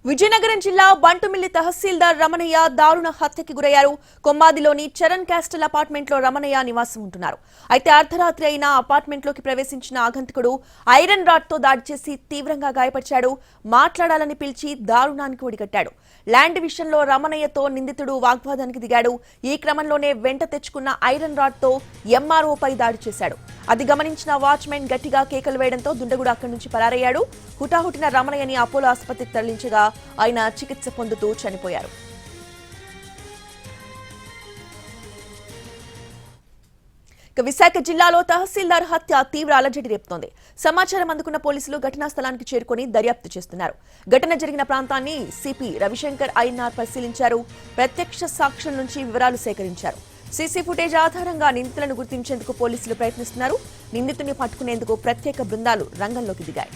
విజయనగరం జిల్లా బంటుమిల్లి తహసీల్దార్ రమణయ్య దారుణ హత్యకి గురయ్యారు. కొమ్మాదిలోని చరణ్ క్యాస్టల్ అపార్ట్మెంట్ లో రమణయ్య నివాసం ఉంటున్నారు. అయితే అర్ధరాత్రి అయిన అపార్ట్మెంట్ లోకి ప్రవేశించిన ఆగంతకుడు ఐరన్ రాడ్ తో దాడి చేసి తీవ్రంగా గాయపరిచాడు. మాట్లాడాలని పిలిచి దారుణానికి ఒడిగట్టాడు. ల్యాండ్ విషయంలో రమణయ్యతో నిందితుడు వాగ్వాదానికి దిగాడు. ఈ క్రమంలోనే వెంట తెచ్చుకున్న ఐరన్ రాడ్ తో ఎంఆర్ఓ పై దాడి చేశాడు. అది గమనించిన వాచ్మెన్ గట్టిగా కేకలు వేయడంతో దుండగుడు అక్కడి నుంచి పరారయ్యాడు. హుటాహుటిన రమణయ్యని అపోలో ఆసుపత్రికి తరలించగా ఆయన చికిత్స పొందుతూ చనిపోయారు. విశాఖ జిల్లాలో తహసీల్దార్ హత్య తీవ్ర అలజడి రేపుతోంది. సమాచారం అందుకున్న పోలీసులు ఘటనా స్థలానికి చేరుకుని దర్యాప్తు చేస్తున్నారు. ఘటన జరిగిన ప్రాంతాన్ని సిపి రవిశంకర్ ఐఎన్ఆర్ పరిశీలించారు. ప్రత్యక్ష సాక్షుల నుంచి వివరాలు సేకరించారు. సీసీ ఫుటేజ్ ఆధారంగా నిందితులను గుర్తించేందుకు పోలీసులు ప్రయత్నిస్తున్నారు. నిందితుడిని పట్టుకునేందుకు ప్రత్యేక బృందాలు రంగంలోకి దిగాయి.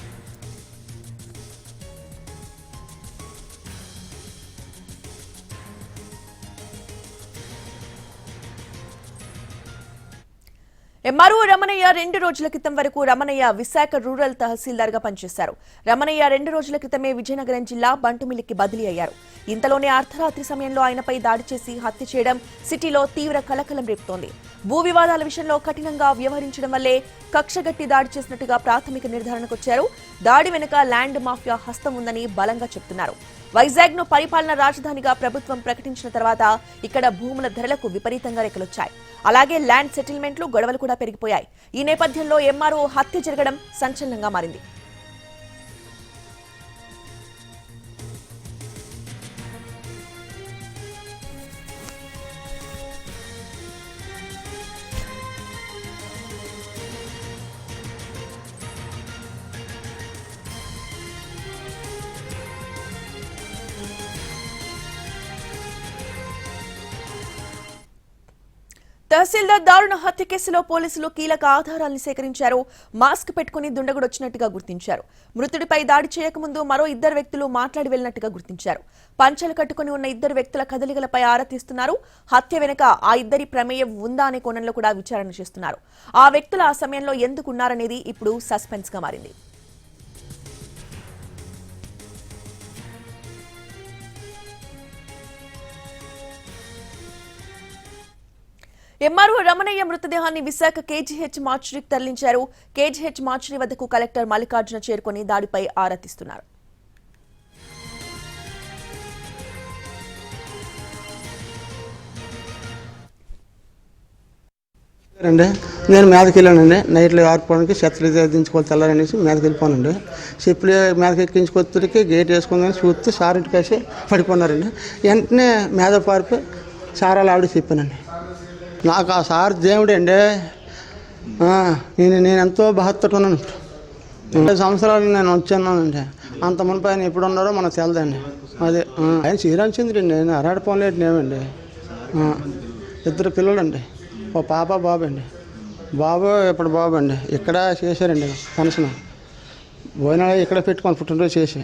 ఎంఆర్ఓ రమణయ్య 2 రోజుల క్రితం వరకు రమణయ్య విశాఖ రూరల్ తహసీల్దార్ గా పనిచేశారు. రమణయ్య 2 రోజుల క్రితమే విజయనగరం జిల్లా బంటుమిల్లికి బదిలీ అయ్యారు. ఇంతలోనే అర్ధరాత్రి సమయంలో ఆయనపై దాడి చేసి హత్య చేయడం సిటీలో తీవ్ర కలకలం రేపుతోంది. భూ వివాదాల విషయంలో కఠినంగా వ్యవహరించడం వల్లే కక్షగట్టి దాడి చేసినట్టుగా ప్రాథమిక నిర్ధారణకొచ్చారు. దాడి వెనుక ల్యాండ్ మాఫియా హస్తం ఉందని బలంగా చెబుతున్నారు. వైజాగ్ ను పరిపాలన రాజధానిగా ప్రభుత్వం ప్రకటించిన తర్వాత ఇక్కడ భూముల ధరలకు విపరీతంగా రెక్కలొచ్చాయి. అలాగే ల్యాండ్ సెటిల్మెంట్లు, గొడవలు కూడా పెరిగిపోయాయి. ఈ నేపథ్యంలో ఎంఆర్ఓ హత్య జరగడం సంచలనంగా మారింది. తహసీల్దార్ దారుణ హత్య కేసులో పోలీసులు కీలక ఆధారాలను సేకరించారు. మాస్క్ పెట్టుకుని దుండగుడు వచ్చినట్టుగా గుర్తించారు. మృతుడిపై దాడి చేయకముందు మరో 2 వ్యక్తులు మాట్లాడి వెళ్లినట్టుగా గుర్తించారు. పంచలు కట్టుకుని ఉన్న 2 వ్యక్తుల కదలికలపై ఆరా తీస్తున్నారు. హత్య వెనుక ఆ ఇద్దరి ప్రమేయం ఉందా అనే కోణంలో కూడా విచారణ చేస్తున్నారు. ఆ వ్యక్తులు ఆ సమయంలో ఎందుకున్నారనేది ఇప్పుడు సస్పెన్స్ గా మారింది. ఎంఆర్ఓ రమణయ్య మృతదేహాన్ని విశాఖ కేజీహెచ్ మార్చురీకి తరలించారు. కేజీహెచ్ మార్చురీ వద్దకు కలెక్టర్ మల్లికార్జున చేరుకుని దాడిపై ఆరా తీస్తున్నారు. నేను మీదకి వెళ్ళానండి. నైట్లో ఆడుకోవడానికి చెత్తలు దించుకోవాలి తెల్లారనేసి మీదకి వెళ్ళిపోనండి. చెప్పులు మీదకి ఎక్కించుకొచ్చరికి గేట్ వేసుకుందని చూస్తే సార్ ఇంటికి వేసి పడిపోన్నారండి. వెంటనే మీద పారిపోయి సార్ అలా ఆవిడ చెప్పానండి. నాకు ఆ సార్ దేవుడే అండి. నేను ఎంతో బాధపడుతున్నాను. 2 సంవత్సరాలు నేను వచ్చానండి. అంత మునుపు ఆయన ఎప్పుడు ఉన్నారో మనకు తెలదండి. అదే ఆయన శ్రీరామచంద్రుడు అండి. అరాడపోలేడు నేమండి. 2 పిల్లలండి. ఓ పాప బాబు అండి. బాబు ఇప్పుడు బాబు అండి. ఇక్కడ చేశారండి ఫంక్షన్. భోజనాలు ఇక్కడ పెట్టుకొని పుట్టినరోజు చేసి